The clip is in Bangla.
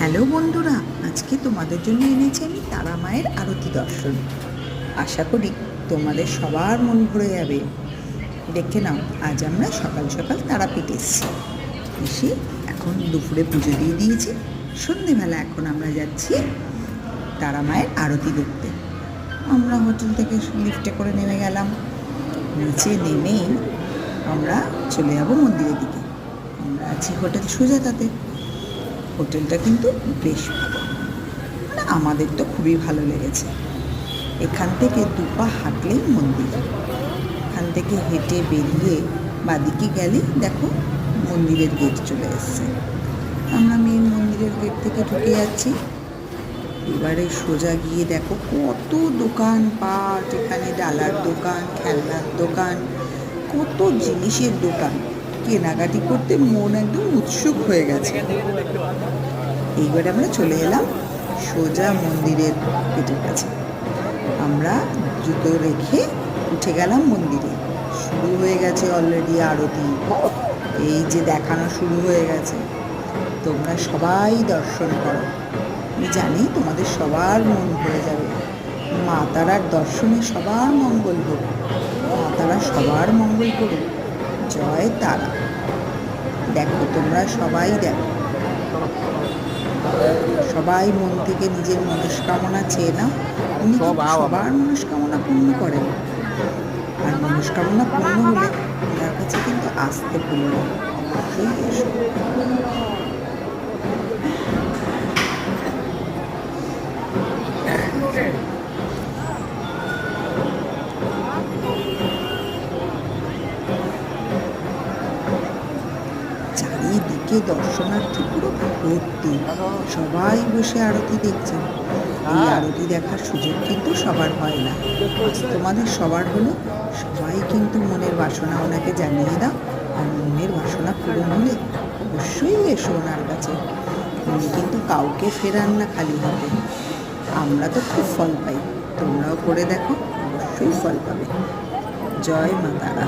হ্যালো বন্ধুরা, আজকে তোমাদের জন্য এনেছি আমি তারা মায়ের আরতি দর্শন। আশা করি তোমাদের সবার মন ভরে যাবে। দেখে নাও, আজ আমরা সকাল সকাল তারাপীঠ এসেছি। এসে এখন দুপুরে পুজো দিয়ে দিয়েছি। সন্ধেবেলা এখন আমরা যাচ্ছি তারা মায়ের আরতি দেখতে। আমরা হোটেল থেকে লিফটে করে নেমে গেলাম। নিচে নেমেই আমরা চলে যাব মন্দিরের দিকে। আমরা আছি হোটেল সুজাতাতে। হোটেলটা কিন্তু বেশ ভালো, মানে আমাদের তো খুবই ভালো লেগেছে। এখান থেকে দুপা হাঁটলেই মন্দির। এখান থেকে হেঁটে বেরিয়ে বাদিকে গেলেই দেখো মন্দিরের গেট চলে এসছে। আমরা মেন মন্দিরের গেট থেকে ঢুকে যাচ্ছি। এবারে সোজা গিয়ে দেখো কত দোকানপাট, এখানে ডালার দোকান, খেলনার দোকান, কত জিনিসের দোকান। কেনাকাটি করতে মন একদম উৎসুক হয়ে গেছে। এইবারে আমরা চলে এলাম সোজা মন্দিরের গেটের কাছে। আমরা জুতো রেখে উঠে গেলাম মন্দিরে। শুরু হয়ে গেছে অলরেডি আরতি। এই যে দেখানো শুরু হয়ে গেছে। তোমরা সবাই দর্শন করো। আমি জানি তোমাদের সবার মন ভরে যাবে। মা তারার দর্শনে সবার মঙ্গল হোক। মা তারা সবার মঙ্গল করুক। জয় তারা। দেখো, তোমরা সবাই দেখো। সবাই মন থেকে নিজের মনস্কামনা চেয়ে নাও। উনি সবার মনস্কামনা পূর্ণ করেন। আর মনস্কামনা পূর্ণ হলে ওনার কাছে কিন্তু আসতে ভুলো না, অবশ্যই এসো। চারিদিকে দর্শনার্থী পুরো ভর্তি। সবাই বসে আরতি দেখছেন। এই আরতি দেখার সুযোগ কিন্তু সবার হয় না। তোমাদের সবার হলো। সবাই কিন্তু মনের বাসনা ওনাকে জানিয়ে দাও। আর মনের বাসনা পূরণ হলে অবশ্যই এসো ওনার কাছে। উনি কিন্তু কাউকে ফেরান না খালি হাতে। আমরা তো খুব ফল পাই। তোমরাও করে দেখো, অবশ্যই ফল পাবে। জয় মা তারা।